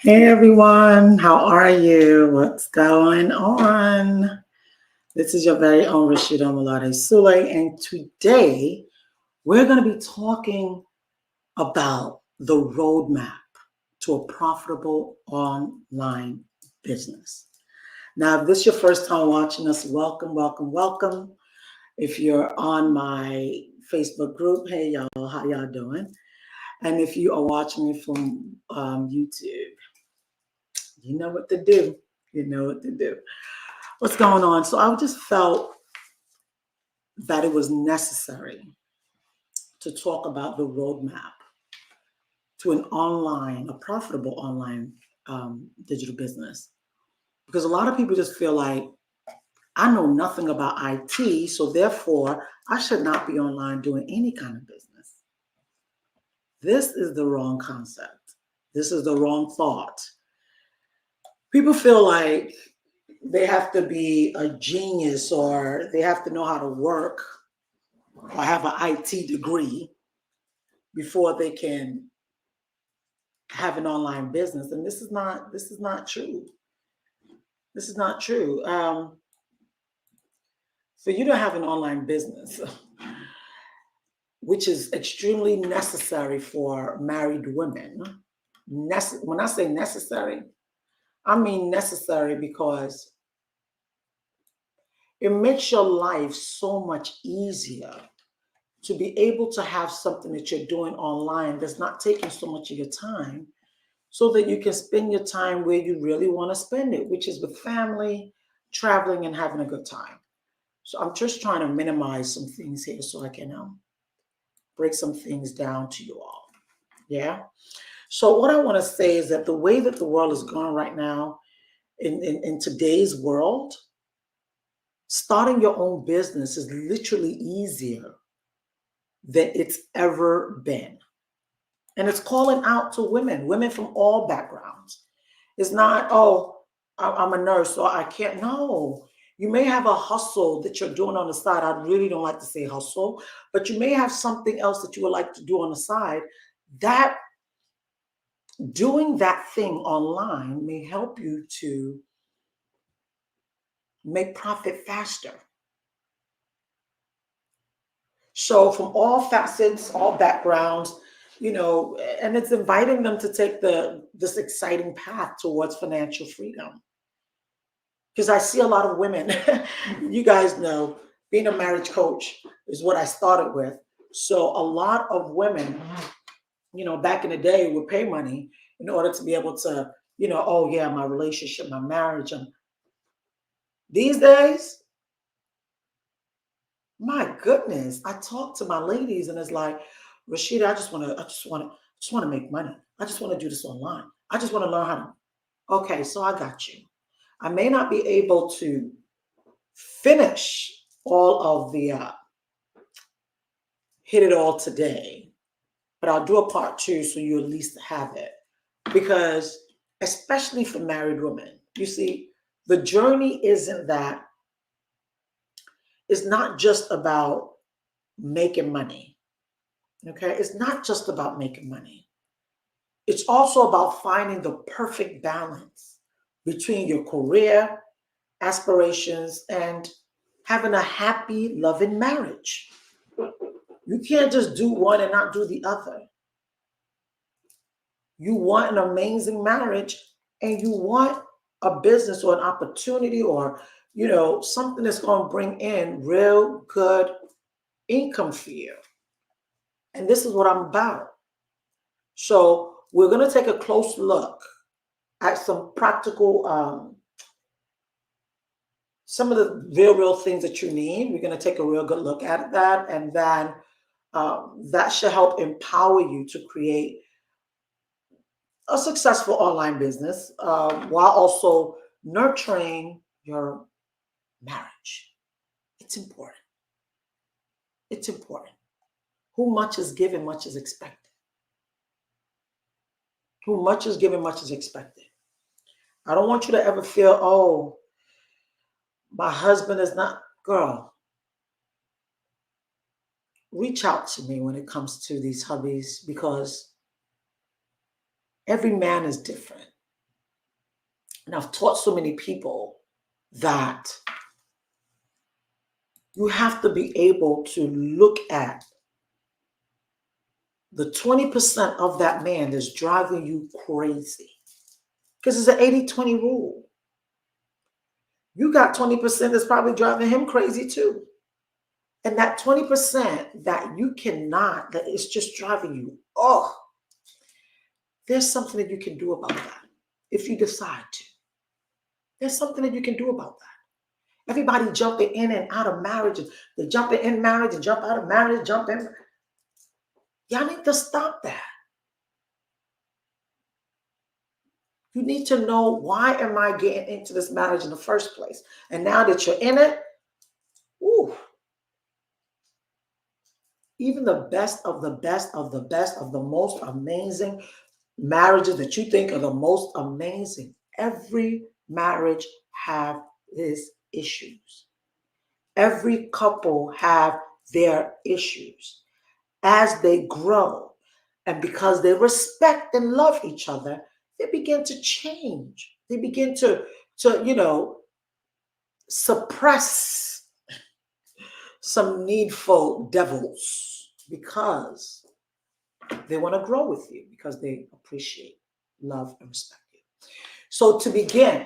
Hey everyone, how are you? What's going on? This is your very own Rashida Malade Sule, and today we're going to be talking about the roadmap to a profitable online business. Now, if this is your first time watching us, welcome, welcome, welcome. If you're on my Facebook group, hey y'all, how y'all doing? And if you are watching me from YouTube, you know what to do. You know what to do. What's going on? So I just felt that it was necessary to talk about the roadmap to a profitable online digital business. Because a lot of people just feel like, I know nothing about IT, so therefore I should not be online doing any kind of business. This is the wrong concept. This is the wrong thought. People feel like they have to be a genius or they have to know how to work or have an IT degree before they can have an online business. And this is not true. This is not true. For you to have an online business, which is extremely necessary for married women. When I say necessary, I mean necessary because it makes your life so much easier to be able to have something that you're doing online that's not taking so much of your time so that you can spend your time where you really want to spend it, which is with family, traveling, and having a good time. So I'm just trying to minimize some things here so I can break some things down to you all. Yeah. So what I want to say is that the way that the world is going right now, in today's world, starting your own business is literally easier than it's ever been. And it's calling out to women from all backgrounds. It's not, oh, I'm a nurse, so I can't. No. You may have a hustle that you're doing on the side. I really don't like to say hustle, but you may have something else that you would like to do on the side. That doing that thing online may help you to make profit faster. So from all facets, all backgrounds, and it's inviting them to take this exciting path towards financial freedom. Because I see a lot of women, you guys know, being a marriage coach is what I started with. So a lot of women, back in the day would pay money in order to be able to, oh yeah, my relationship, my marriage. And these days, my goodness, I talk to my ladies and it's like, Rashida, I just want to make money. I just want to do this online. I just want to learn how to. Okay, so I got you. I may not be able to finish all of the hit it all today, but I'll do a part two so you at least have it. Because especially for married women, you see, the journey isn't that, it's not just about making money. Okay, it's not just about making money. It's also about finding the perfect balance between your career, aspirations, and having a happy, loving marriage. You can't just do one and not do the other. You want an amazing marriage and you want a business or an opportunity or, something that's going to bring in real good income for you. And this is what I'm about. So we're going to take a close look at some practical, some of the real things that you need. We're going to take a real good look at that. And then that should help empower you to create a successful online business while also nurturing your marriage. It's important. It's important. Who much is given, much is expected. Who much is given, much is expected. I don't want you to ever feel, oh, my husband is not, girl, reach out to me when it comes to these hubbies because every man is different. And I've taught so many people that you have to be able to look at the 20% of that man that's driving you crazy. Because it's an 80-20 rule. You got 20% that's probably driving him crazy too. And that 20% that you cannot, that is just driving you, there's something that you can do about that if you decide to. There's something that you can do about that. Everybody jumping in and out of marriages. They jump in marriage and jump out of marriage, jump in. Y'all need to stop that. You need to know, why am I getting into this marriage in the first place? And now that you're in it, even the best of the best of the best of the most amazing marriages that you think are the most amazing, every marriage have its issues. Every couple have their issues as they grow. And because they respect and love each other, they begin to change. They begin to suppress some needful devils because they want to grow with you, because they appreciate, love, and respect you. So to begin,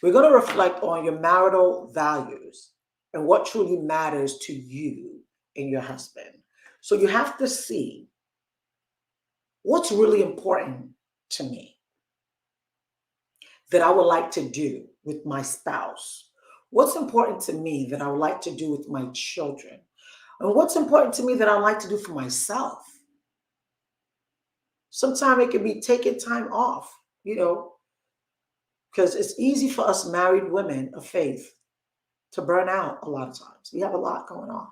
we're going to reflect on your marital values and what truly matters to you and your husband. So you have to see what's really important to me that I would like to do with my spouse. What's important to me that I would like to do with my children? And what's important to me that I like to do for myself? Sometimes it can be taking time off, because it's easy for us married women of faith to burn out a lot of times. We have a lot going on.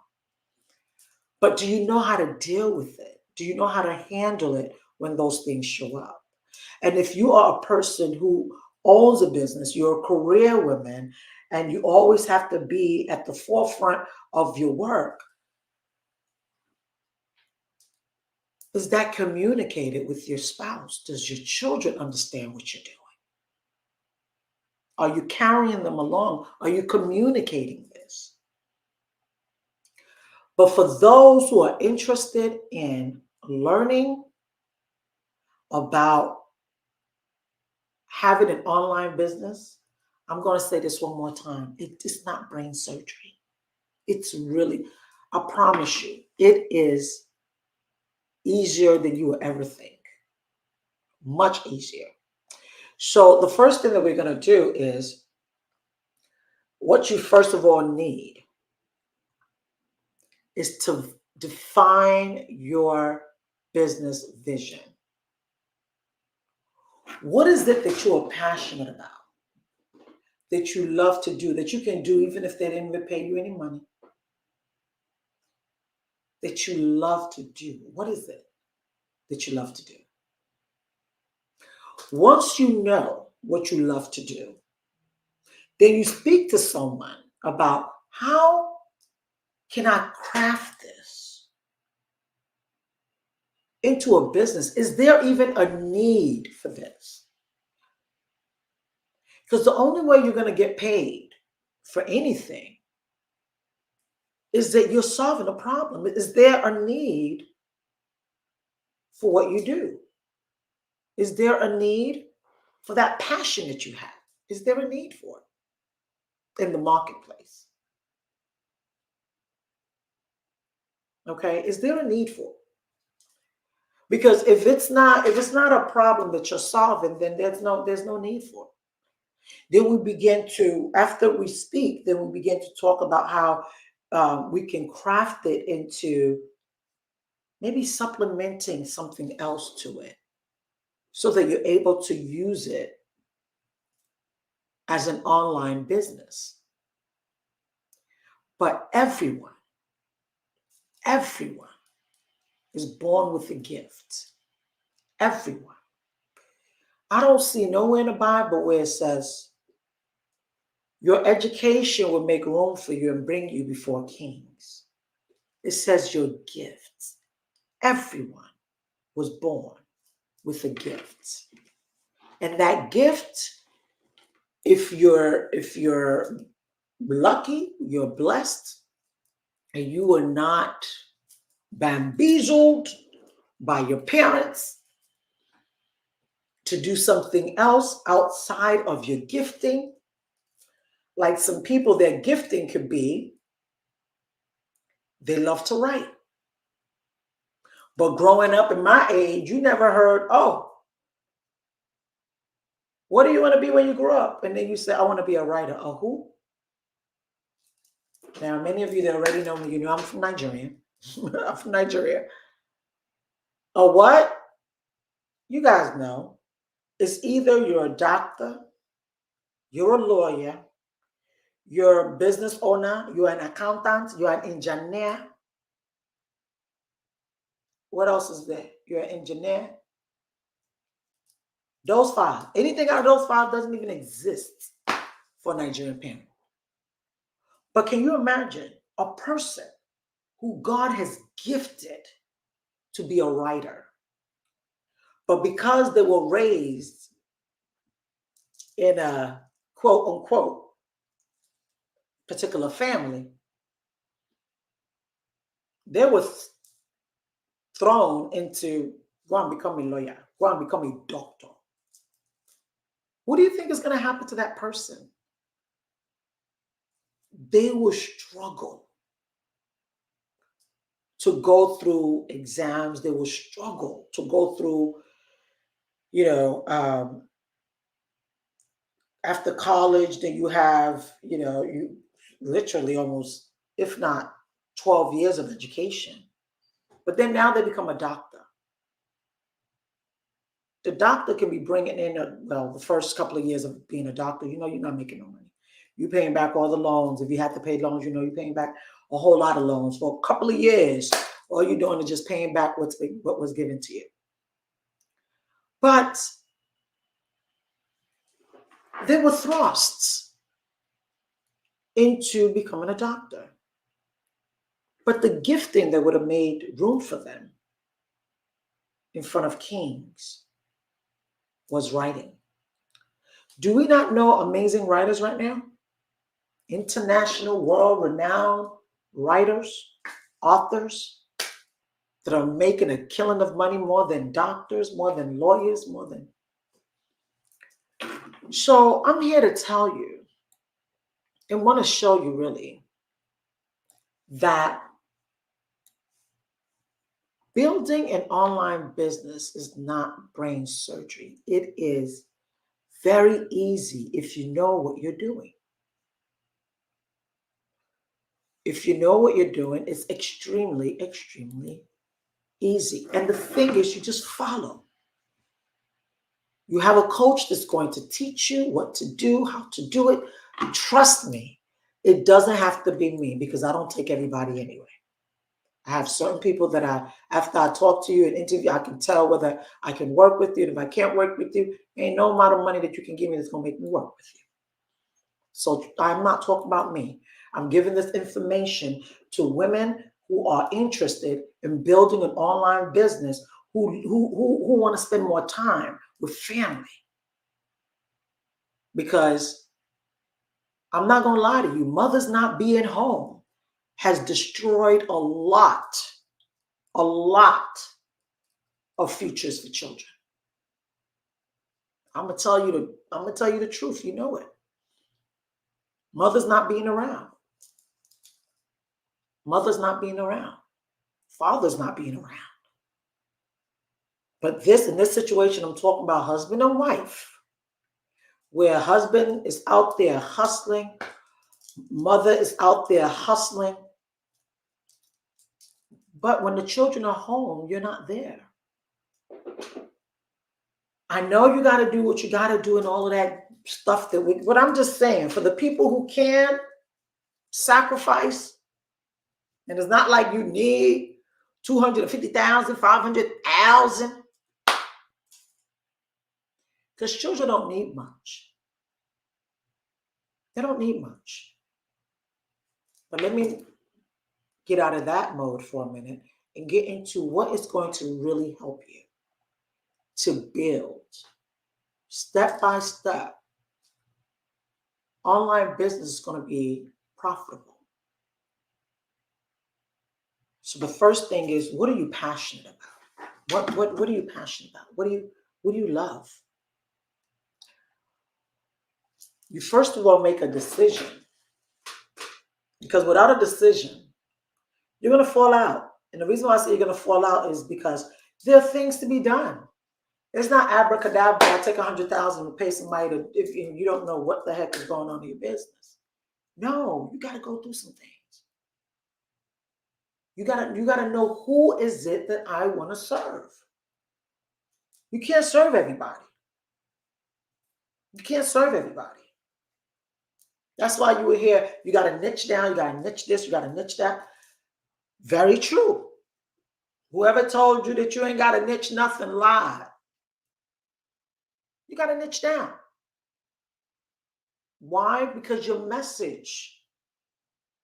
But do you know how to deal with it? Do you know how to handle it when those things show up? And if you are a person who owns a business, you're a career woman, and you always have to be at the forefront of your work, is that communicated with your spouse? Does your children understand what you're doing? Are you carrying them along? Are you communicating this? But for those who are interested in learning about having an online business, I'm going to say this one more time. It is not brain surgery. It's really, I promise you, it is easier than you will ever think. Much easier. So the first thing that we're going to do is, what you first of all need is to define your business vision. What is it that you are passionate about, that you love to do, that you can do even if they didn't even pay you any money, that you love to do? What is it that you love to do? Once you know what you love to do, then you speak to someone about, how can I craft this into a business? Is there even a need for this? Because the only way you're going to get paid for anything is that you're solving a problem. Is there a need for what you do? Is there a need for that passion that you have? Is there a need for it in the marketplace? Okay, is there a need for it? Because if it's not a problem that you're solving, then there's no need for it. Then we begin to, after we speak, then we begin to talk about how we can craft it into maybe supplementing something else to it, so that you're able to use it as an online business. But everyone is born with a gift. Everyone. I don't see nowhere in the Bible where it says your education will make room for you and bring you before kings. It says your gifts. Everyone was born with a gift. And that gift If you're lucky, you're blessed, and you were not bamboozled by your parents to do something else outside of your gifting. Like some people, their gifting could be they love to write. But growing up in my age, you never heard, oh, what do you want to be when you grow up? And then you say, I want to be a writer. A who? Now, many of you that already know me, you know I'm from Nigeria. I'm from Nigeria. A what? You guys know. It's either you're a doctor, you're a lawyer, you're a business owner, you're an accountant, you're an engineer. What else is there? You're an engineer. Those five. Anything out of those five doesn't even exist for Nigerian parents. But can you imagine a person who God has gifted to be a writer, but because they were raised in a quote unquote particular family, they were thrown into go and become a lawyer, go and become a doctor. What do you think is going to happen to that person? They will struggle to go through exams. They will struggle to go through, after college, then you have, you literally almost, if not 12 years of education. But then now they become a doctor. The doctor can be bringing in, the first couple of years of being a doctor, you're not making no money. You're paying back all the loans. If you have to pay loans, you're paying back a whole lot of loans for a couple of years. All you're doing is just paying back what was given to you. But they were thrusts into becoming a doctor. But the gifting that would have made room for them in front of kings was writing. Do we not know amazing writers right now? International, world-renowned writers, authors that are making a killing of money, more than doctors, more than lawyers, more than... So I'm here to tell you and want to show you really that building an online business is not brain surgery. It is very easy if you know what you're doing. If you know what you're doing, it's extremely, extremely easy. And the thing is, you just follow. You have a coach that's going to teach you what to do, how to do it. Trust me, it doesn't have to be me, because I don't take everybody anyway. I have certain people that after I talk to you and interview, I can tell whether I can work with you. And if I can't work with you, ain't no amount of money that you can give me that's going to make me work with you. So I'm not talking about me. I'm giving this information to women who are interested in building an online business, who want to spend more time with family. Because I'm not going to lie to you, mothers not being home has destroyed a lot of futures for children. I'm gonna tell you the truth. You know it. Mothers not being around. Mothers not being around. Fathers not being around. But in this situation, I'm talking about husband and wife, where husband is out there hustling, mother is out there hustling. But when the children are home, you're not there. I know you got to do what you got to do and all of that stuff but I'm just saying, for the people who can sacrifice, and it's not like you need 250,000, 500,000, because children don't need much. They don't need much. But let me get out of that mode for a minute and get into what is going to really help you to build step by step online business is going to be profitable. So the first thing is, what are you passionate about? What are you passionate about? What do you love? You first of all make a decision, because without a decision, you're going to fall out. And the reason why I say you're going to fall out is because there are things to be done. It's not abracadabra. I take 100,000 and pay somebody to, if you don't know what the heck is going on in your business. No, you got to go through some things. You gotta know, who is it that I want to serve. You can't serve everybody. You can't serve everybody. That's why you were here. You got to niche down. You got to niche this. You got to niche that. Very true. Whoever told you that you ain't got to niche nothing lied. You got to niche down. Why? Because your message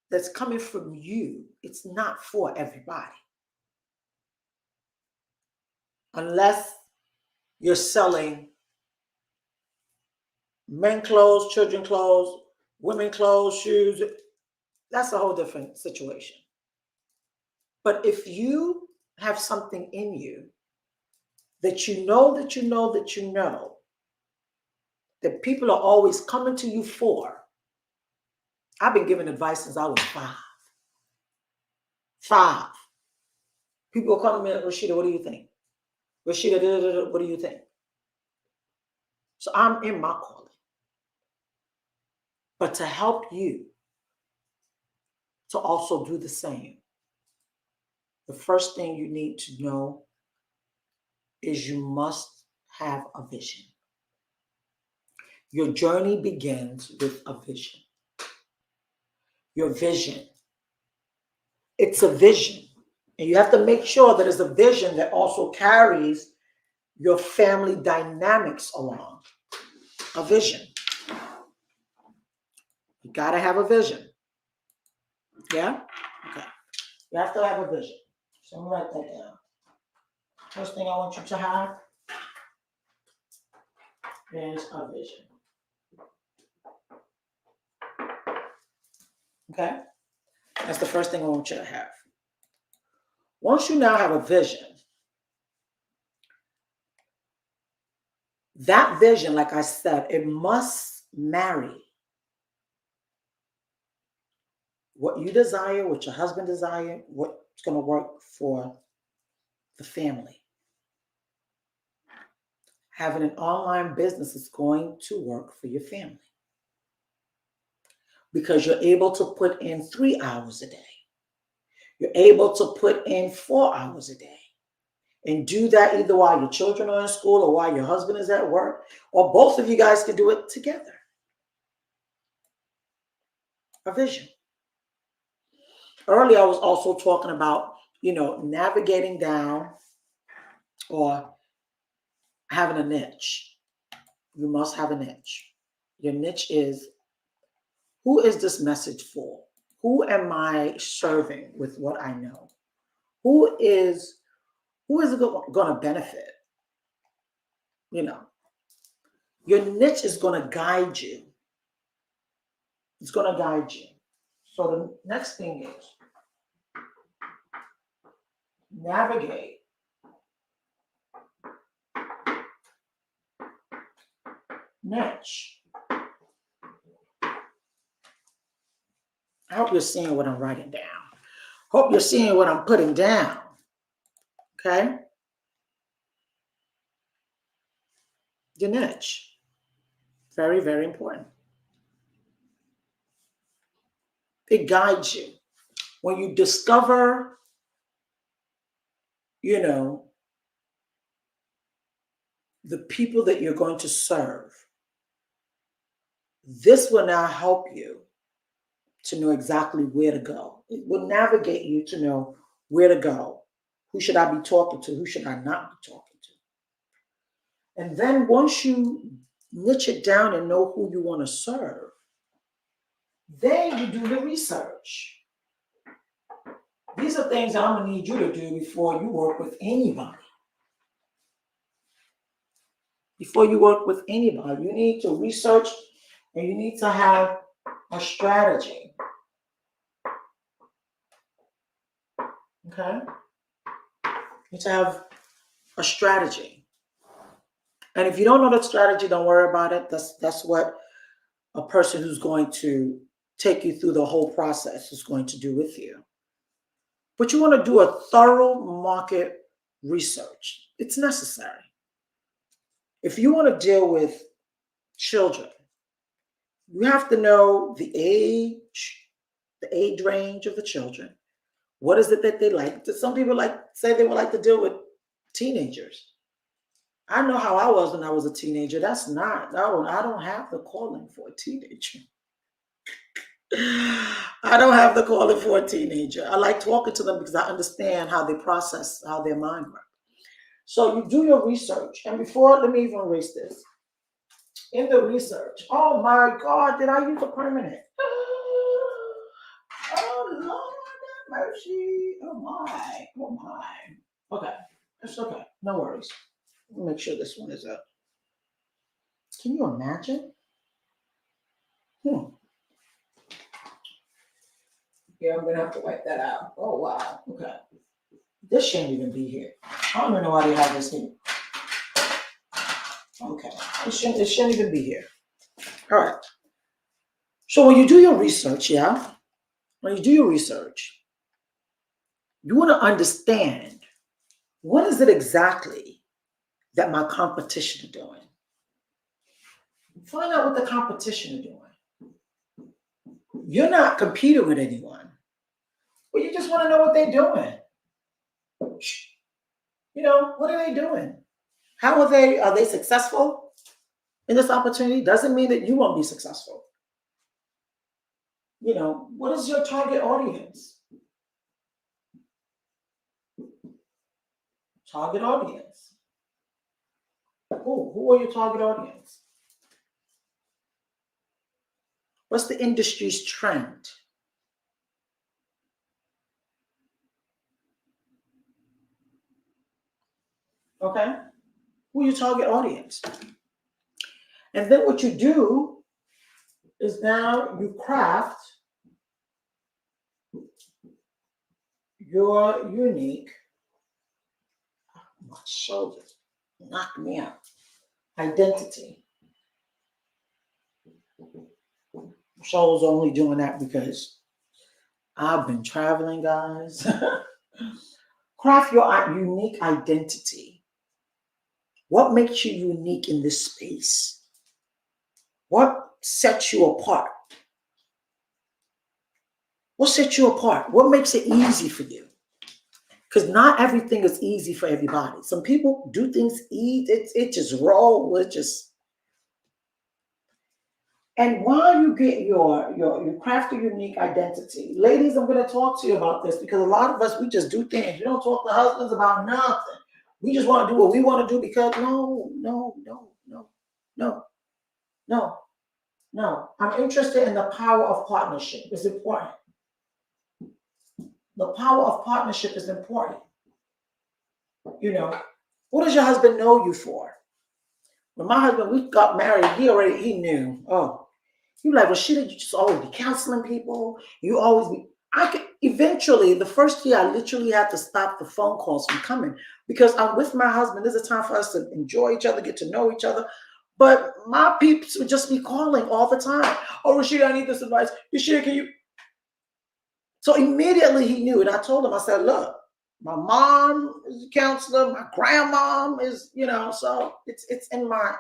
that's coming from you, it's not for everybody. Unless you're selling men clothes, children clothes, women clothes, shoes. That's a whole different situation. But if you have something in you that you know that people are always coming to you for. I've been giving advice since I was 5. 5. People are calling me, Rashida, what do you think? Rashida, what do you think? So I'm in my calling. But to help you to also do the same, the first thing you need to know is you must have a vision. Your journey begins with a vision. Your vision. It's a vision. And you have to make sure that it's a vision that also carries your family dynamics along. A vision. You got to have a vision. Yeah? Okay. You have to have a vision. So I'm going to write that down. First thing I want you to have is a vision. Okay? That's the first thing I want you to have. Once you now have a vision, that vision, like I said, it must marry what you desire, what your husband desires, what's going to work for the family. Having an online business is going to work for your family because you're able to put in 3 hours a day. You're able to put in 4 hours a day and do that either while your children are in school or while your husband is at work, or both of you guys can do it together. A vision. Earlier, I was also talking about, navigating down or having a niche. You must have a niche. Your niche is, who is this message for? Who am I serving with what I know? Who is it going to benefit? Your niche is going to guide you. It's going to guide you. So the next thing is navigate niche. I hope you're seeing what I'm writing down. Hope you're seeing what I'm putting down. Okay? Your niche. Very, very important. It guides you. When you discover, the people that you're going to serve, this will now help you to know exactly where to go. It will navigate you to know where to go. Who should I be talking to? Who should I not be talking to? And then once you niche it down and know who you want to serve, then you do the research. These are things I'm going to need you to do before you work with anybody. Before you work with anybody, you need to research And you need to have a strategy. Okay? You need to have a strategy. And if you don't know that strategy, don't worry about it. That's what a person who's going to take you through the whole process is going to do with you. But you want to do a thorough market research. It's necessary. If you want to deal with children, you have to know the age range of the children. What is it that they like? Some people say they would like to deal with teenagers. I know how I was when I was a teenager. No, I don't have the calling for a teenager. I don't have the calling for a teenager. I like talking to them because I understand how they process, how their mind works. So you do your research. And before, let me even erase this. In the research, oh my God, did I use a permanent? Oh Lord, have mercy. Oh my. Okay, it's okay. No worries. Let me make sure this one is up. Can you imagine? Yeah, I'm gonna have to wipe that out. Oh wow. Okay. This shouldn't even be here. I don't even know why they have this here. Okay. It shouldn't even be here. All right. So when you do your research, you want to understand what is it exactly that my competition is doing. Find out what the competition is doing. You're not competing with anyone, but you just want to know what they're doing. What are they doing? How are they successful in this opportunity? Doesn't mean that you won't be successful. What is your target audience? Target audience. Who are your target audience? What's the industry's trend? Okay? Who your target audience? And then what you do is now you craft your unique, my shoulders knock me out, identity. Show's only doing that because I've been traveling, guys. Craft your unique identity. What makes you unique in this space? What sets you apart? What sets you apart? What makes it easy for you? Because not everything is easy for everybody. Some people do things easy. It just roll. And while you get you craft a unique identity, ladies, I'm going to talk to you about this because a lot of us, we just do things. We don't talk to husbands about nothing. We just want to do what we want to do because no. I'm interested in the power of partnership. It's important. The power of partnership is important. What does your husband know you for? When my husband, we got married, he knew. Oh, you like, well, shouldn't you just always be counseling people? You always be. Eventually, the first year, I literally had to stop the phone calls from coming because I'm with my husband. There's a time for us to enjoy each other, get to know each other. But my peeps would just be calling all the time. Oh, Rashida, I need this advice. Rashida, can you? So immediately he knew, and I told him, I said, look, my mom is a counselor, my grandmom is, so it's in my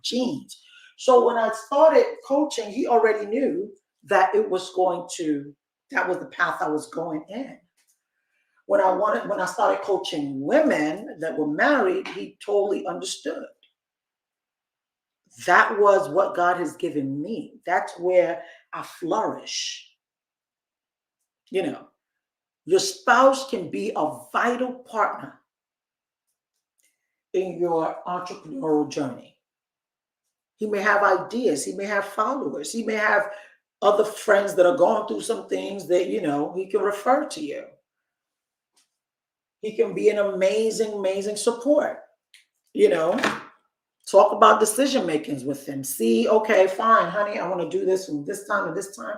genes. So when I started coaching, he already knew that that was the path I was going in. When I started coaching women that were married, he totally understood. That was what God has given me. That's where I flourish. Your spouse can be a vital partner in your entrepreneurial journey. He may have ideas. He may have followers. He may have other friends that are going through some things that, he can refer to you. He can be an amazing, amazing support. Talk about decision makings with them. See, okay, fine, honey, I want to do this from this time to this time.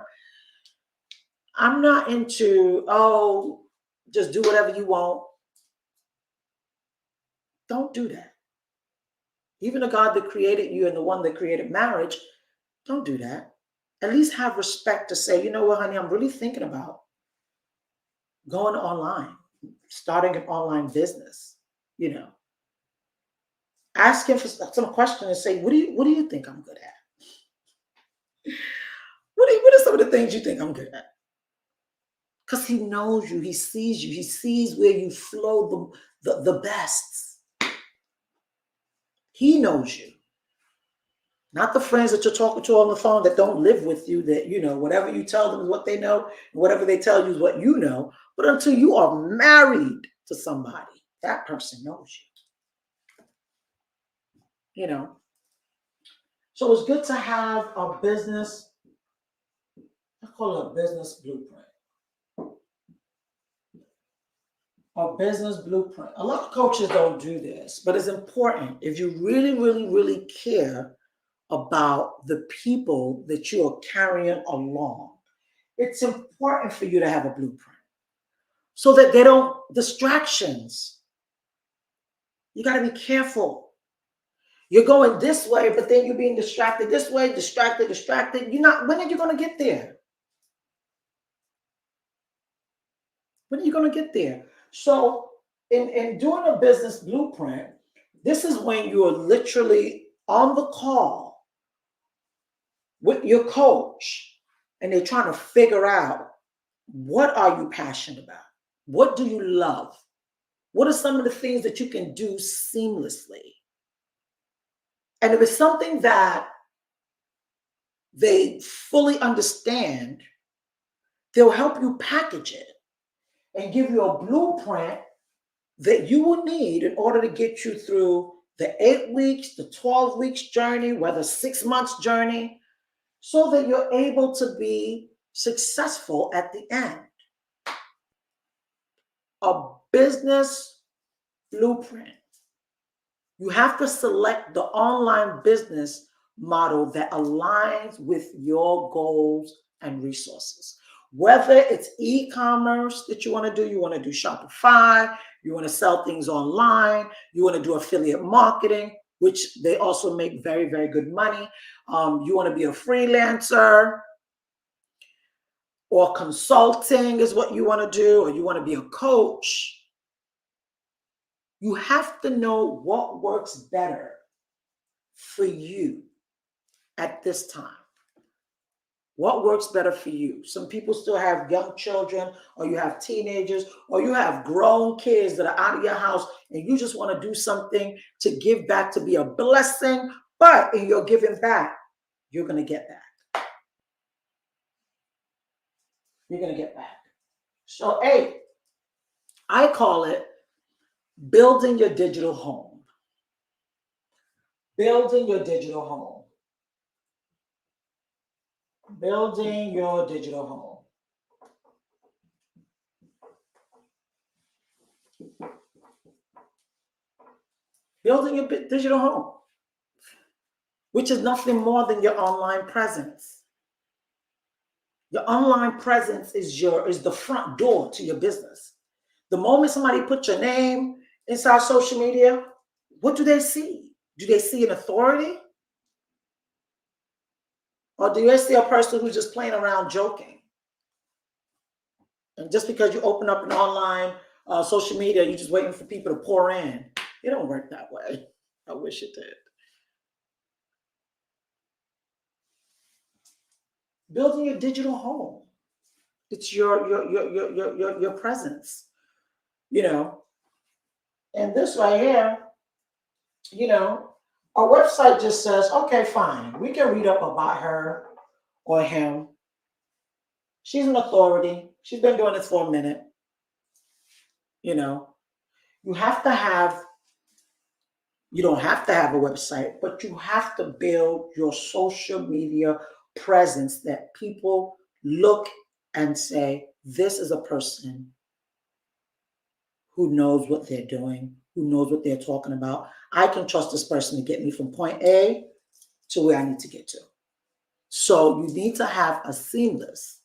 I'm not into, oh, just do whatever you want. Don't do that. Even the God that created you and the one that created marriage, don't do that. At least have respect to say, you know what, honey, I'm really thinking about going online, starting an online business. You know, ask him for some question and say, what do you think I'm good at? What are some of the things you think I'm good at? Because he knows you, he sees where you flow the best. He knows you. Not the friends that you're talking to on the phone that don't live with you, that, whatever you tell them is what they know, whatever they tell you is what you know. But until you are married to somebody, that person knows you. So it's good to have a business, I call it a business blueprint. A business blueprint. A lot of coaches don't do this, but it's important if you really, really, really care about the people that you are carrying along. It's important for you to have a blueprint so that they don't distractions. You got to be careful. You're going this way, but then you're being distracted this way, distracted. When are you going to get there? When are you going to get there? So in doing a business blueprint, this is when you're literally on the call with your coach and they're trying to figure out, what are you passionate about? What do you love? What are some of the things that you can do seamlessly? And if it's something that they fully understand, they'll help you package it and give you a blueprint that you will need in order to get you through the 8 weeks, the 12 weeks journey, whether 6 months journey, so that you're able to be successful at the end. A business blueprint. You have to select the online business model that aligns with your goals and resources. Whether it's e-commerce that you want to do Shopify, you want to sell things online, you want to do affiliate marketing, which they also make very, very good money. You want to be a freelancer, or consulting is what you want to do, or you want to be a coach. You have to know what works better for you at this time. What works better for you? Some people still have young children, or you have teenagers, or you have grown kids that are out of your house and you just want to do something to give back, to be a blessing, but in your giving back, you're going to get back. You're going to get back. So, I call it building your digital home. Building your digital home. Building your digital home. Building your digital home, which is nothing more than your online presence. Your online presence is the front door to your business. The moment somebody puts your name inside social media, what do they see? Do they see an authority? Or do they see a person who's just playing around joking? And just because you open up an online social media, you're just waiting for people to pour in. It don't work that way. I wish it did. Building your digital home. It's your presence, And this right here, our website just says, okay, fine. We can read up about her or him. She's an authority. She's been doing this for a minute. You have to have, you don't have to have a website, but you have to build your social media presence that people look and say, this is a person who knows what they're doing, who knows what they're talking about. I can trust this person to get me from point A to where I need to get to. So you need to have a seamless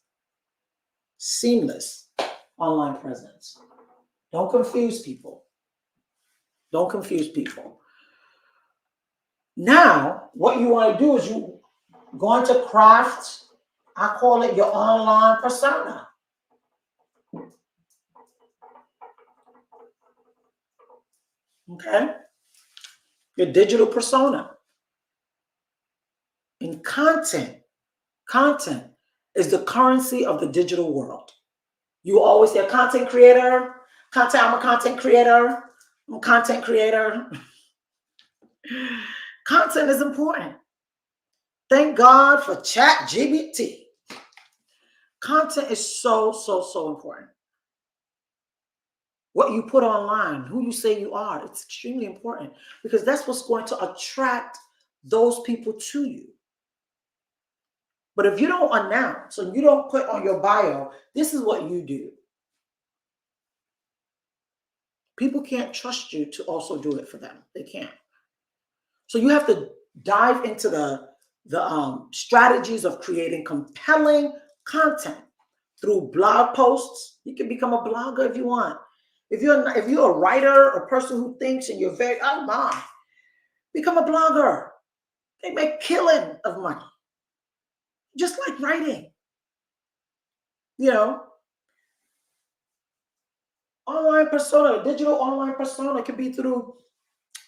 online presence. Don't confuse people. Don't confuse people. Now, what you want to do is you going to craft, I call it your online persona. Okay? Your digital persona. And content is the currency of the digital world. You always say content creator, I'm a content creator, I'm a content creator. Content is important. Thank God for ChatGPT. Content is so important. What you put online, who you say you are, it's extremely important because that's what's going to attract those people to you. But if you don't announce and you don't put on your bio, this is what you do. People can't trust you to also do it for them. They can't. So you have to dive into the strategies of creating compelling content through blog posts. You can become a blogger if you want. If you're a writer, a person who thinks and you're very, oh my, become a blogger. They make killing of money. Just like writing. You know, online persona, digital online persona can be through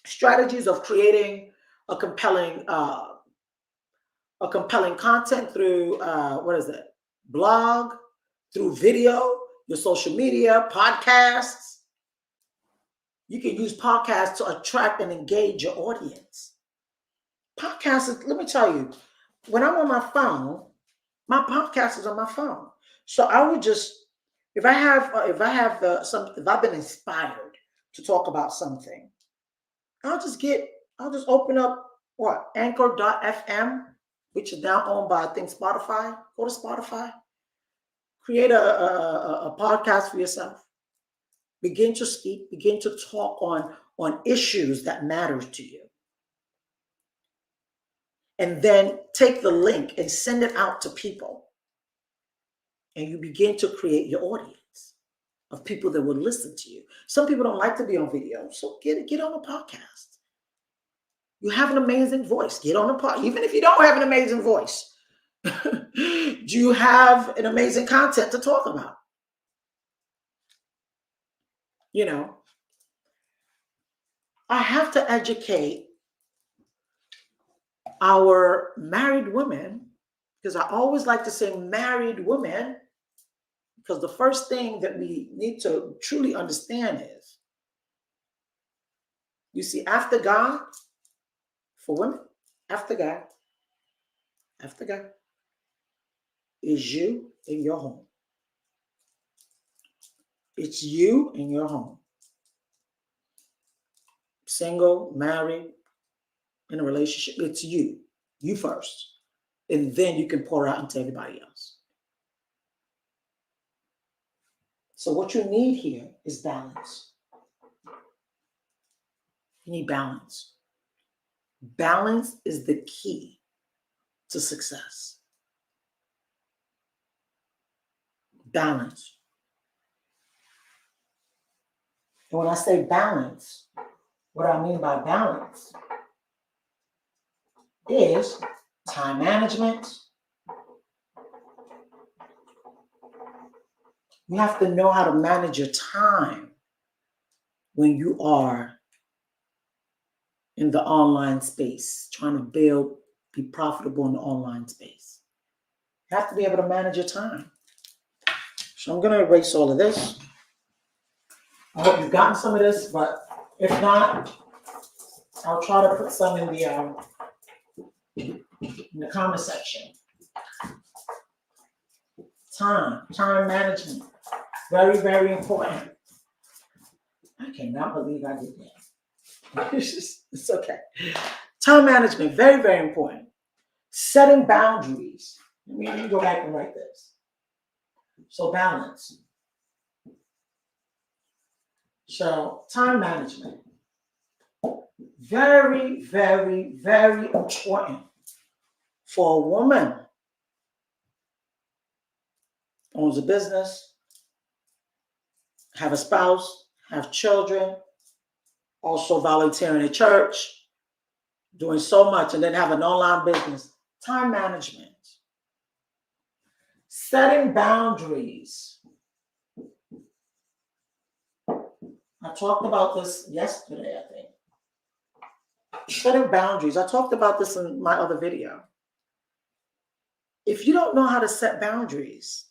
strategies of creating a compelling content through blog, through video, your social media, podcasts. You can use podcasts to attract and engage your audience. Podcasts, let me tell you, when I'm on my phone, my podcast is on my phone. So I would just, if I've been inspired to talk about something, I'll just open up Anchor.fm, which is now owned by, I think, Spotify. Go to Spotify, create a podcast for yourself. Begin to speak, begin to talk on issues that matter to you. And then take the link and send it out to people. And you begin to create your audience of people that will listen to you. Some people don't like to be on video, so get on a podcast. You have an amazing voice. Get on a podcast. Even if you don't have an amazing voice, you have an amazing content to talk about. You know, I have to educate our married women, because I always like to say married women, because the first thing that we need to truly understand is, you see, after God, for women, after God is you in your home. It's you in your home. Single, married, in a relationship, it's you first. And then you can pour out into everybody else. So what you need here is balance. You need balance. Balance is the key to success. Balance. And when I say balance, what I mean by balance is time management. You have to know how to manage your time when you are in the online space, trying to be profitable in the online space. You have to be able to manage your time. So I'm going to erase all of this. I hope you've gotten some of this, but if not, I'll try to put some in the comment section. Time management, very, very important. I cannot believe I did that. It's okay. Time management, very, very important. Setting boundaries. Let me go back and write this. So balance. So time management. Very, very, very important for a woman owns a business, have a spouse, have children, also volunteering at church, doing so much, and then have an online business. Time management, setting boundaries. I talked about this yesterday, I think. Setting boundaries. I talked about this in my other video. If you don't know how to set boundaries,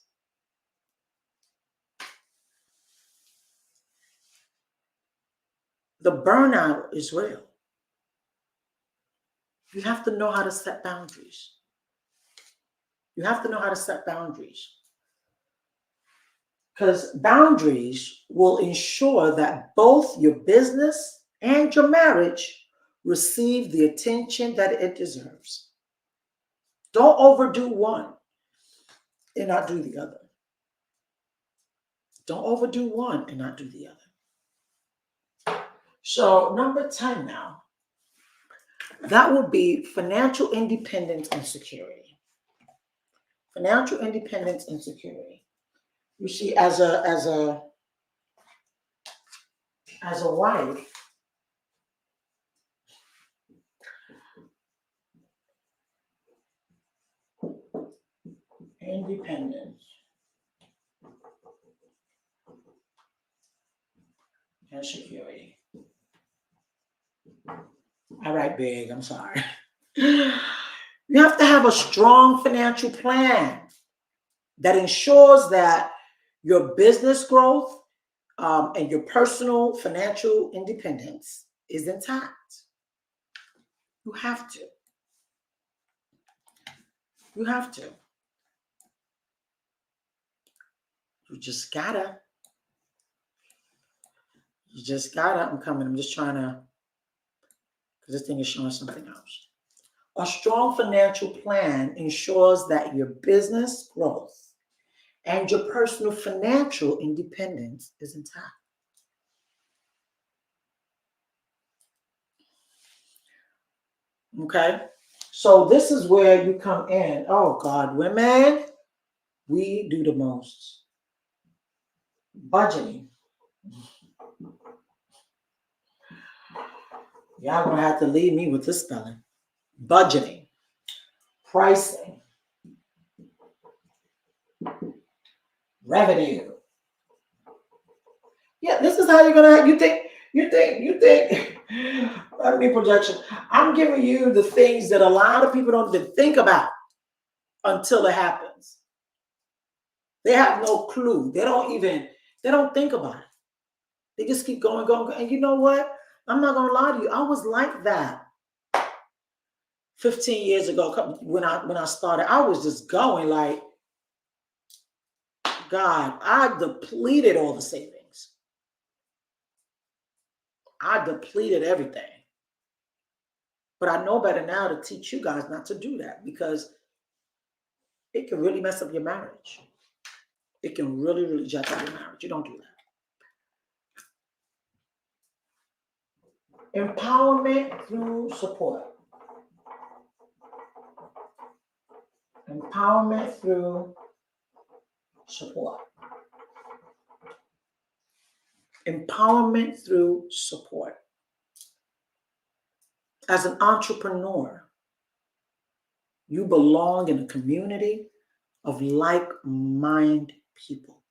the burnout is real. You have to know how to set boundaries. You have to know how to set boundaries. Because boundaries will ensure that both your business and your marriage receive the attention that it deserves. Don't overdo one and not do the other. Don't overdo one and not do the other. So, number 10 now, that would be financial independence and security. Financial independence and security. You see, as a wife, independence and security. All right, big, I'm sorry. You have to have a strong financial plan that ensures that your business growth and your personal financial independence is intact. You have to. You have to. You just gotta. You just gotta. I'm coming. I'm just trying to, because this thing is showing something else. A strong financial plan ensures that your business growth and your personal financial independence is intact. Okay? So this is where you come in. Oh God, women, we do the most. Budgeting. Y'all gonna have to leave me with this spelling. Budgeting, pricing, revenue. Yeah, this is how you're gonna have, you think. Let me projection. I'm giving you the things that a lot of people don't even think about until it happens. They have no clue. They don't think about it. They just keep going. And you know what? I'm not gonna lie to you. I was like that 15 years ago when I started. I was just going like, God, I depleted all the savings. I depleted everything. But I know better now to teach you guys not to do that, because it can really mess up your marriage. It can really, really jack up your marriage. You don't do that. Empowerment through support. Empowerment through support. Empowerment through support. As an entrepreneur, you belong in a community of like-minded people.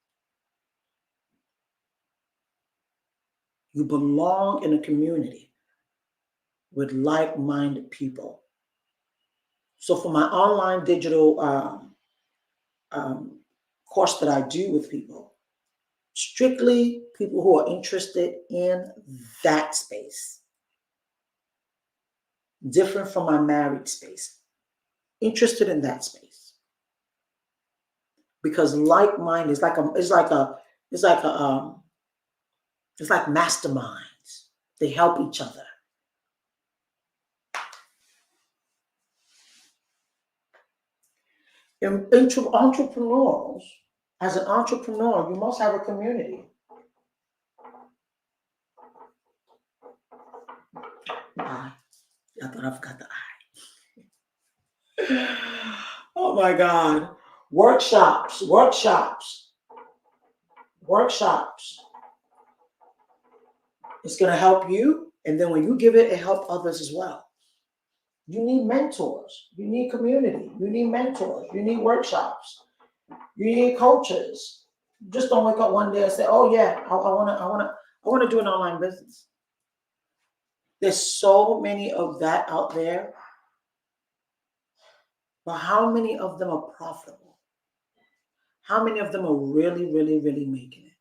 You belong in a community with like-minded people. So for my online digital course that I do with people, strictly people who are interested in that space, different from my married space, interested in that space, because like-minded is like masterminds. They help each other. Entrepreneurs, as an entrepreneur, you must have a community. I thought I forgot the I. Oh my God. Workshops, workshops, workshops. It's going to help you. And then when you give it, it helps others as well. You need mentors. You need community. You need mentors. You need workshops. You need coaches. Just don't wake up one day and say, "Oh yeah, I wanna do an online business." There's so many of that out there, but how many of them are profitable? How many of them are really, really, really making it?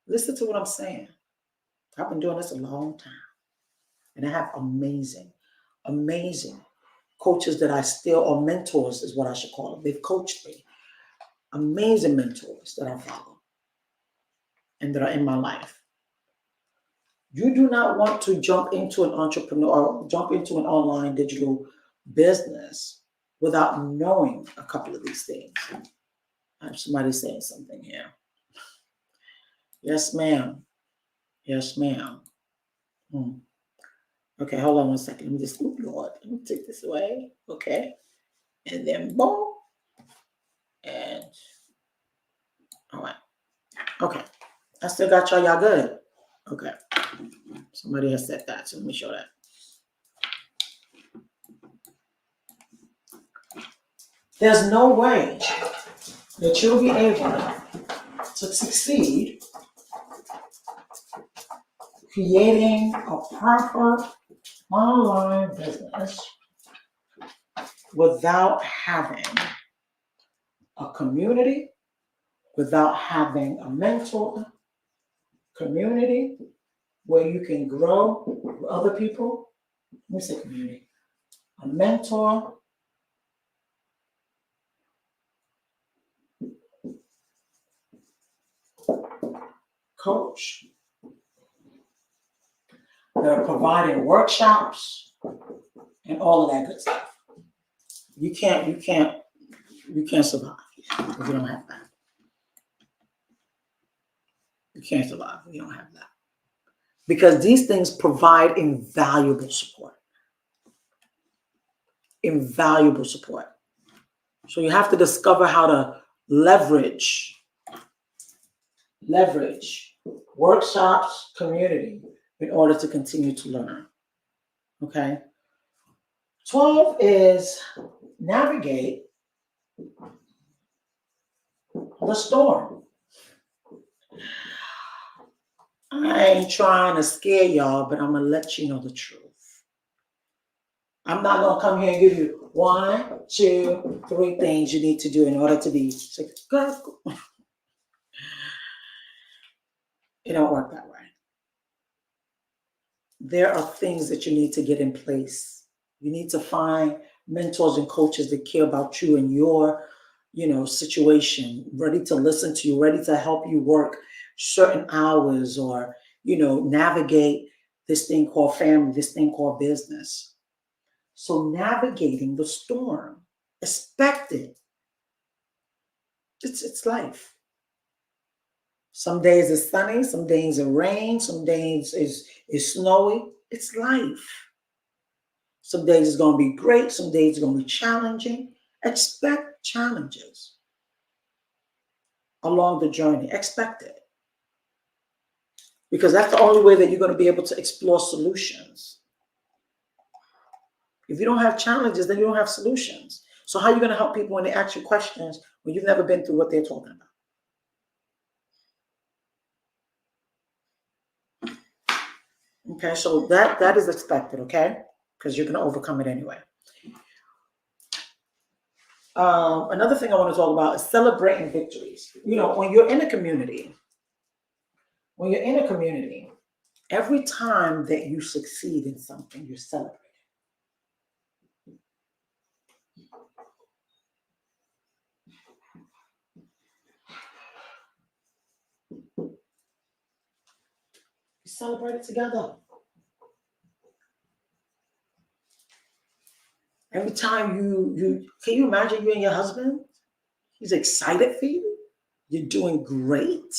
Listen to what I'm saying. I've been doing this a long time, and I have amazing, amazing coaches that I still, or mentors is what I should call them. They've coached me. Amazing mentors that I follow and that are in my life. You do not want to jump into an entrepreneur or jump into an online digital business without knowing a couple of these things. I have somebody saying something here. Yes, ma'am. Yes, ma'am. Okay, hold on one second. Let me just, oh Lord, let me take this away. Okay. And then boom. And all right. Okay. I still got y'all. Y'all good? Okay. Somebody has said that, so let me show that. There's no way that you'll be able to succeed creating a proper online business without having a community, without having a mentor community where you can grow with other people. Let me say community. A mentor, coach, that are providing workshops and all of that good stuff. You can't survive if you don't have that. You can't survive if you don't have that. Because these things provide invaluable support. Invaluable support. So you have to discover how to leverage workshops, community in order to continue to learn. Okay. 12 is navigate the storm. I ain't trying to scare y'all, but I'm going to let you know the truth. I'm not going to come here and give you 1, 2, 3 things you need to do in order to be successful. It don't work that way. There are things that you need to get in place. You need to find mentors and coaches that care about you and your, situation, ready to listen to you, ready to help you work certain hours or, navigate this thing called family, this thing called business. So navigating the storm, expect it. It's life. Some days it's sunny, some days it rains, some days it's snowy. It's life. Some days it's going to be great, some days it's going to be challenging. Expect challenges along the journey. Expect it. Because that's the only way that you're going to be able to explore solutions. If you don't have challenges, then you don't have solutions. So how are you going to help people when they ask you questions when you've never been through what they're talking about? Okay, so that is expected, okay? Because you're going to overcome it anyway. Another thing I want to talk about is celebrating victories. When you're in a community, every time that you succeed in something, you're celebrating. You celebrate it together. Every time you can you imagine you and your husband? He's excited for you. You're doing great.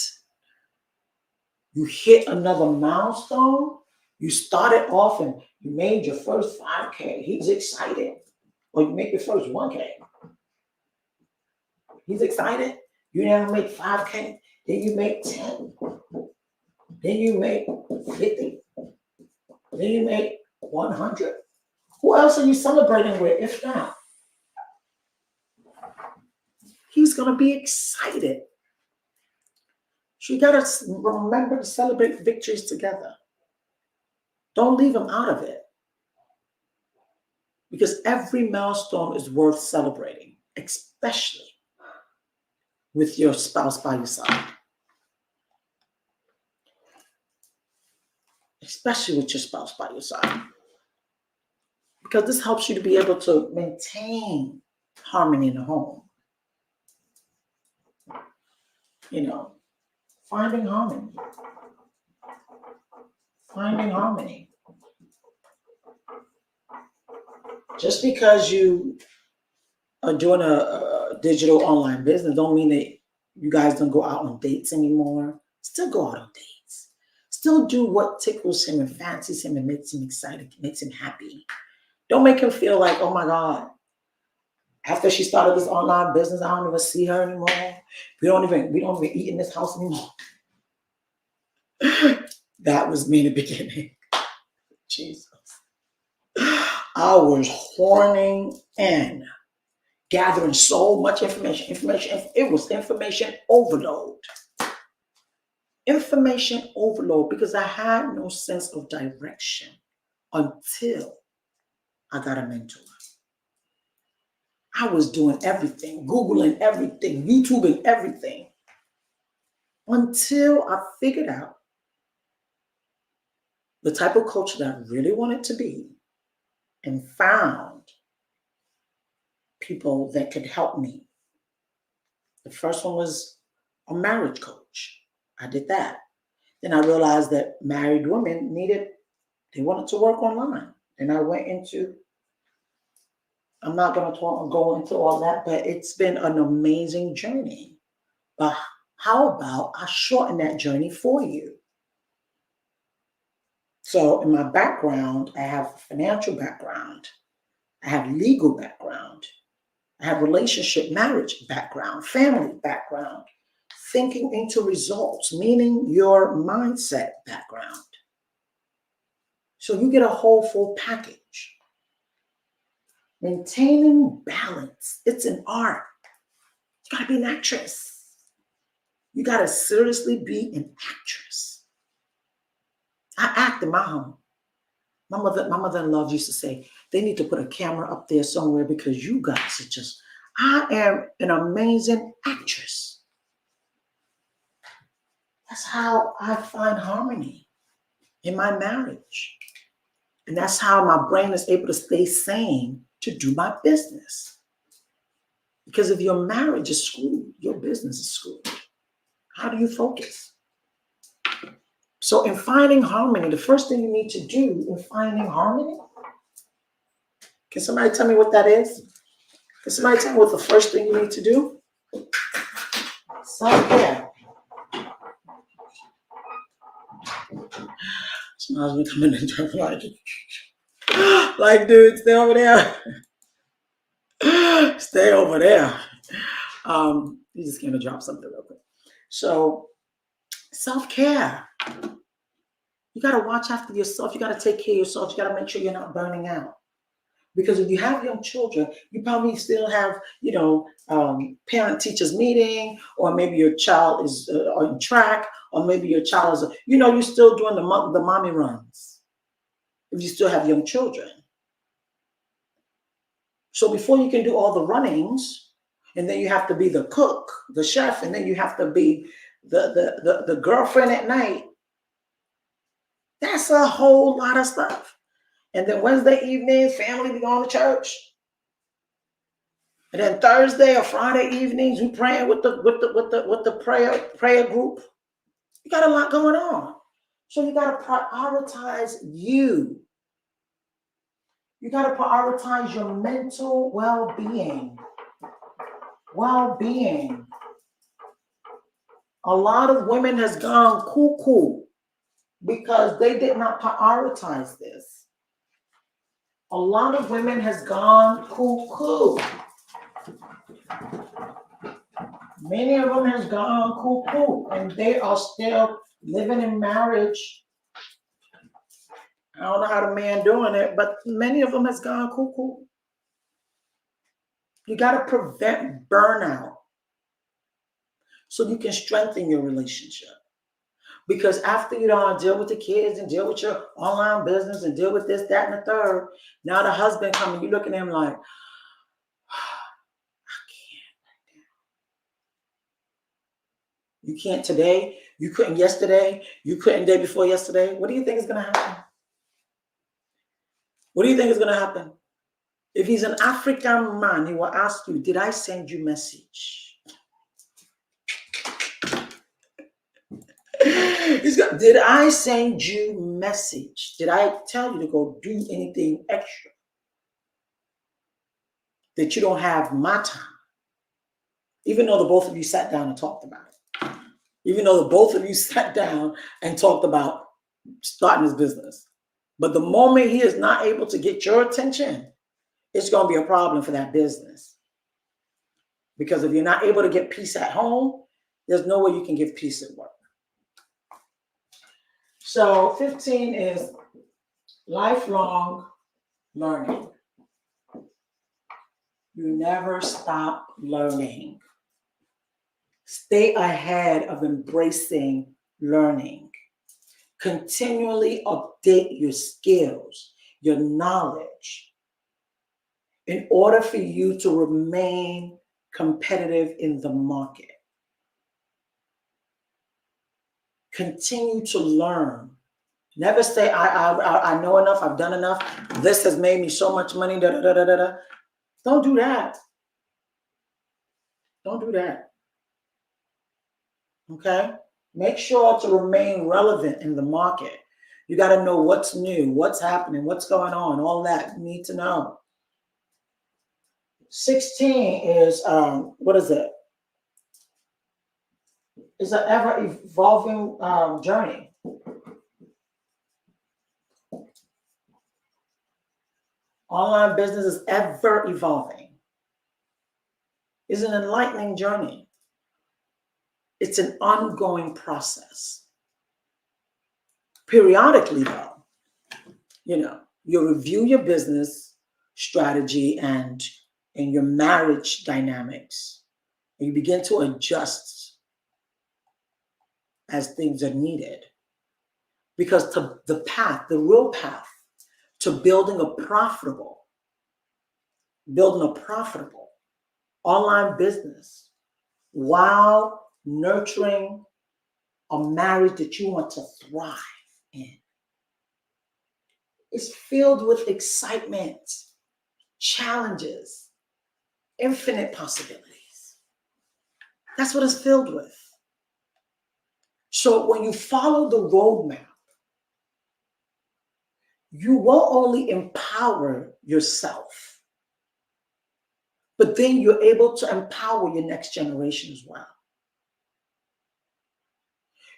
You hit another milestone. You started off and you made your first 5K. He's excited. Or you make your first 1K. He's excited. You now make 5K. Then you make 10. Then you make 50. Then you make 100. Who else are you celebrating with if not? He's going to be excited. So you got to remember to celebrate victories together. Don't leave him out of it. Because every milestone is worth celebrating, especially with your spouse by your side. Especially with your spouse by your side. Because this helps you to be able to maintain harmony in the home. You know, finding harmony. Finding harmony. Just because you are doing a digital online business don't mean that you guys don't go out on dates anymore. Still go out on dates. Still do what tickles him and fancies him and makes him excited, makes him happy. Don't make him feel like, oh my God, after she started this online business, I don't even see her anymore. We don't even eat in this house anymore. That was me in the beginning. Jesus. I was horning in, gathering so much information. It was information overload. Information overload because I had no sense of direction until I got a mentor. I was doing everything, Googling everything, YouTubing everything, until I figured out the type of coach that I really wanted to be and found people that could help me. The first one was a marriage coach. I did that. Then I realized that married women they wanted to work online. And I went into, I'm not going to go into all that, but it's been an amazing journey. But how about I shorten that journey for you? So in my background, I have financial background. I have legal background. I have relationship, marriage background, family background, thinking into results, meaning your mindset background. So you get a whole full package. Maintaining balance, it's an art. You gotta be an actress. You gotta seriously be an actress. I act in my home. My mother-in-law used to say, they need to put a camera up there somewhere because you guys are just, I am an amazing actress. That's how I find harmony in my marriage. And that's how my brain is able to stay sane to do my business. Because if your marriage is screwed, your business is screwed. How do you focus? So in finding harmony, the first thing you need to do in finding harmony, can somebody tell me what that is? Can somebody tell me what the first thing you need to do? Self-care. Smiles me coming in trouble like, dude, stay over there. Stay over there. You just came to drop something real quick. So, self-care. You got to watch after yourself. You got to take care of yourself. You got to make sure you're not burning out. Because if you have young children, you probably still have, parent-teachers meeting, or maybe your child is on track, or maybe your child is, you're still doing the mommy runs. If you still have young children. So before you can do all the runnings, and then you have to be the cook, the chef, and then you have to be the girlfriend at night. That's a whole lot of stuff. And then Wednesday evening, family be going to church. And then Thursday or Friday evenings, we praying with the prayer group. You got a lot going on. So you got to prioritize you. You got to prioritize your mental well-being. A lot of women has gone cuckoo because they did not prioritize this. A lot of women has gone cuckoo. Many of them has gone cuckoo, and they are still living in marriage. I don't know how the man doing it, but many of them has gone cuckoo. You got to prevent burnout so you can strengthen your relationship. Because after you don't deal with the kids and deal with your online business and deal with this, that, and the third, now the husband coming, you look at him like, you can't today, you couldn't yesterday, you couldn't day before yesterday. What do you think is going to happen? What do you think is going to happen? If he's an African man, he will ask you, did I send you message? Did I send you message? Did I tell you to go do anything extra that you don't have my time? Even though the both of you sat down and talked about it. Even though the both of you sat down and talked about starting his business. But the moment he is not able to get your attention, it's going to be a problem for that business. Because if you're not able to get peace at home, there's no way you can give peace at work. So 15 is lifelong learning. You never stop learning. Stay ahead of embracing learning. Continually update your skills, your knowledge, in order for you to remain competitive in the market. Continue to learn. Never say, I know enough, I've done enough, this has made me so much money, da da da da da. Don't do that. Don't do that. Okay? Make sure to remain relevant in the market. You got to know what's new, what's happening, what's going on, all that you need to know. 16 is, what is it? It's an ever-evolving journey. Online business is ever-evolving. It's an enlightening journey. It's an ongoing process. Periodically, though, you review your business strategy and your marriage dynamics, and you begin to adjust as things are needed. Because the real path to building a profitable online business while nurturing a marriage that you want to thrive in is filled with excitement, challenges, infinite possibilities. That's what it's filled with. So when you follow the roadmap, you won't only empower yourself, but then you're able to empower your next generation as well.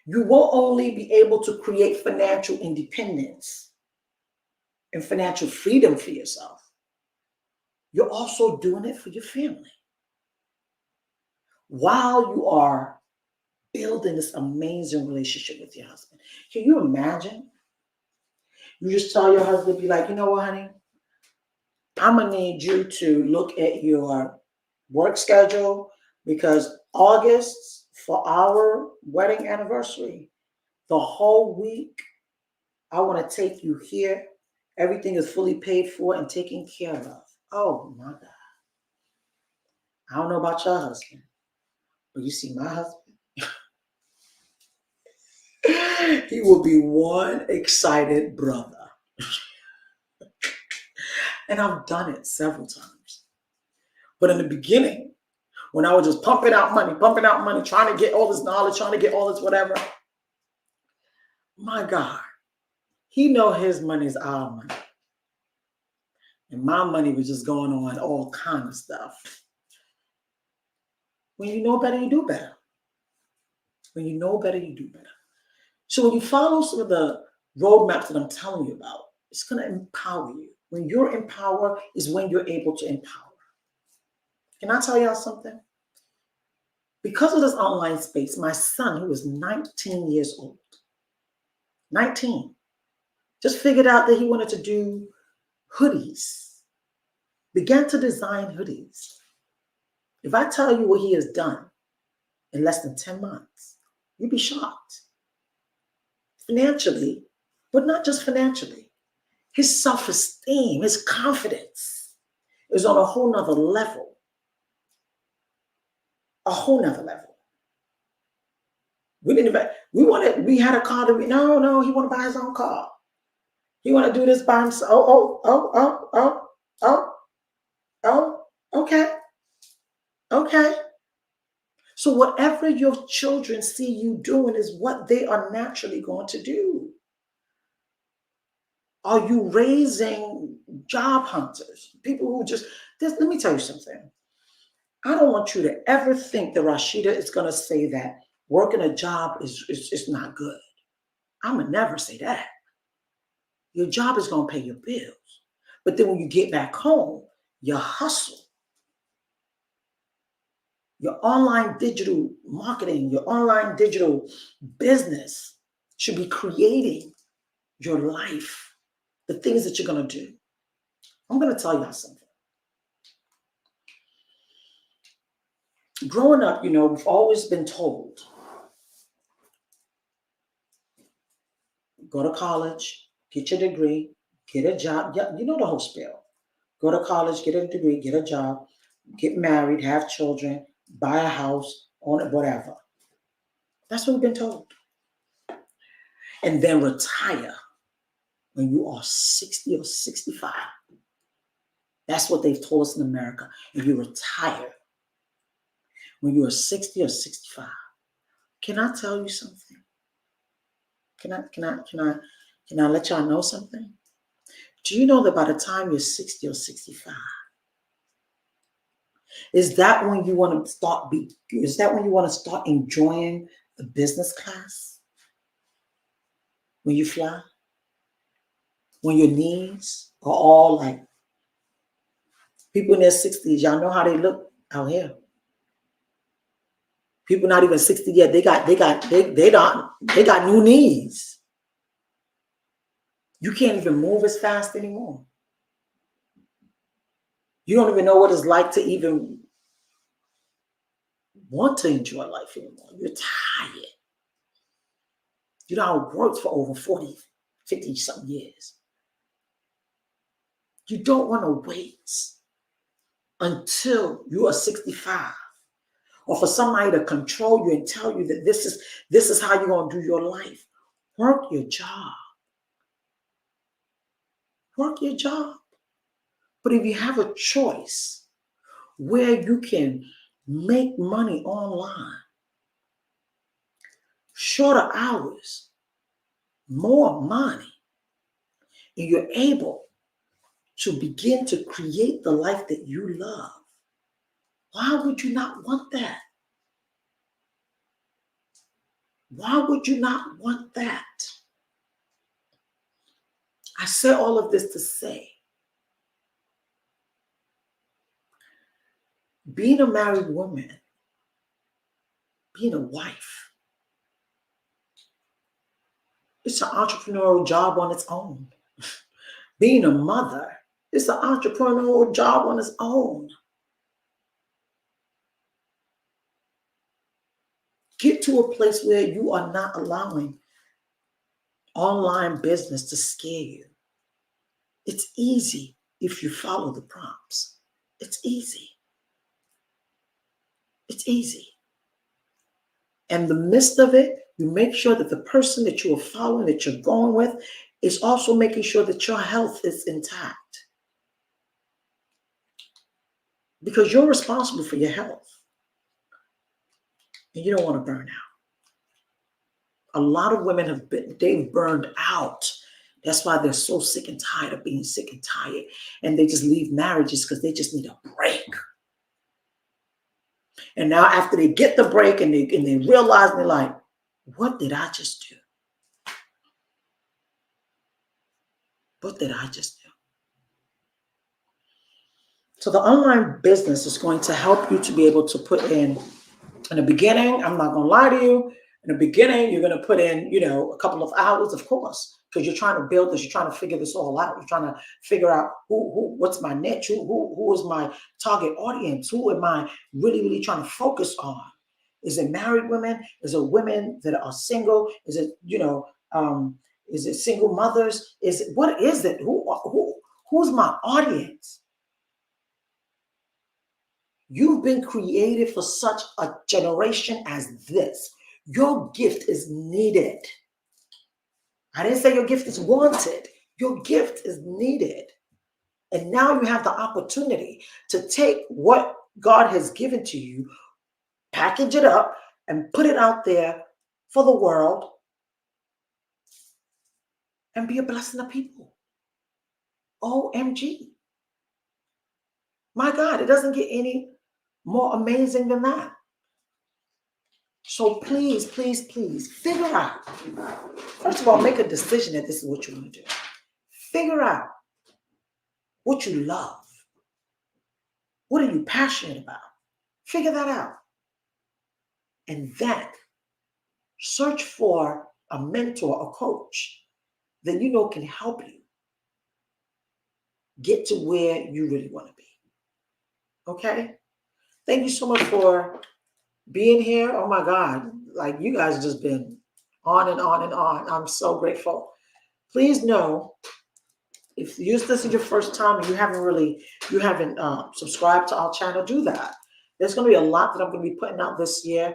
You won't only be able to create financial independence and financial freedom for yourself, you're also doing it for your family. While you are building this amazing relationship with your husband. Can you imagine? You just tell your husband, be like, you know what, honey? I'm going to need you to look at your work schedule because August, for our wedding anniversary, the whole week, I want to take you here. Everything is fully paid for and taken care of. Oh my God. I don't know about your husband, but you see my husband? He will be one excited brother. And I've done it several times. But in the beginning, when I was just pumping out money, trying to get all this knowledge, trying to get all this whatever, my God, he know his money is our money. And my money was just going on all kind of stuff. When you know better, you do better. When you know better, you do better. So when you follow some of the roadmaps that I'm telling you about, it's going to empower you. When you're in power is when you're able to empower. Can I tell y'all something? Because of this online space, my son, who was 19 years old, 19, just figured out that he wanted to do hoodies, began to design hoodies. If I tell you what he has done in less than 10 months, you'd be shocked. Financially, but not just financially. His self-esteem, his confidence is on a whole nother level. A whole nother level. We had a car that no, he want to buy his own car. He want to do this by himself. Oh, okay. Okay. So whatever your children see you doing is what they are naturally going to do. Are you raising job hunters? People who let me tell you something. I don't want you to ever think that Rashida is going to say that working a job is not good. I'm going to never say that. Your job is going to pay your bills. But then when you get back home, your hustle, your online digital marketing, your online digital business should be creating your life, the things that you're going to do. I'm going to tell y'all something. Growing up, we've always been told, go to college, get your degree, get a job. Yeah, you know the whole spiel. Go to college, get a degree, get a job, get married, have children, buy a house, own it, whatever. That's what we've been told. And then retire when you are 60 or 65. That's what they've told us in America. And you retire when you are 60 or 65. Can I tell you something? Can I let y'all know something? Do you know that by the time you're 60 or 65, is that when you want to start enjoying the business class? When you fly? When your knees are all like people in their 60s, y'all know how they look out here. People not even 60 yet, they got new knees. You can't even move as fast anymore. You don't even know what it's like to even want to enjoy life anymore. You're tired. You know how it works for over 40, 50 something years. You don't want to wait until you are 65 or for somebody to control you and tell you that this is how you're going to do your life. Work your job. Work your job. But if you have a choice where you can make money online, shorter hours, more money, and you're able to begin to create the life that you love, why would you not want that? Why would you not want that? I say all of this to say, being a married woman, being a wife, it's an entrepreneurial job on its own. Being a mother, it's an entrepreneurial job on its own. Get to a place where you are not allowing online business to scare you. It's easy if you follow the prompts. It's easy. It's easy. And the midst of it, you make sure that the person that you are following, that you're going with, is also making sure that your health is intact. Because you're responsible for your health. And you don't want to burn out. A lot of women they've burned out. That's why they're so sick and tired of being sick and tired. And they just leave marriages because they just need a break. And now after they get the break and they realize, they're like, what did I just do? What did I just do? So the online business is going to help you to be able to put in the beginning, I'm not going to lie to you. In the beginning, you're going to put in, a couple of hours, of course, because you're trying to build this. You're trying to figure this all out. You're trying to figure out what's my niche, who is my target audience, who am I really, really trying to focus on? Is it married women? Is it women that are single? Is it, is it single mothers? What is it? Who's my audience? You've been created for such a generation as this. Your gift is needed. I didn't say your gift is wanted. Your gift is needed. And now you have the opportunity to take what God has given to you, package it up, and put it out there for the world and be a blessing to people. OMG. My God, it doesn't get any more amazing than that. So please, please, please figure out. First of all, make a decision that this is what you want to do. Figure out what you love. What are you passionate about? Figure that out. And then search for a mentor, a coach that you know can help you get to where you really want to be. Okay? Thank you so much for being here. Oh my God. Like, you guys have just been on and on and on. I'm so grateful. Please know, if this is your first time and you haven't subscribed to our channel, do that. There's going to be a lot that I'm going to be putting out this year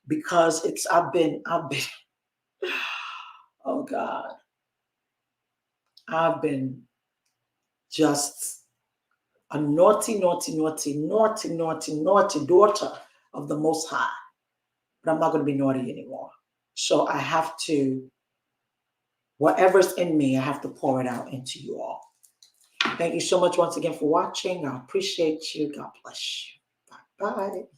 because I've been, oh God, I've been just a naughty, naughty, naughty, naughty, naughty, naughty daughter of the Most High. But I'm not going to be naughty anymore. So I have to, whatever's in me, I have to pour it out into you all. Thank you so much once again for watching. I appreciate you. God bless you. Bye-bye.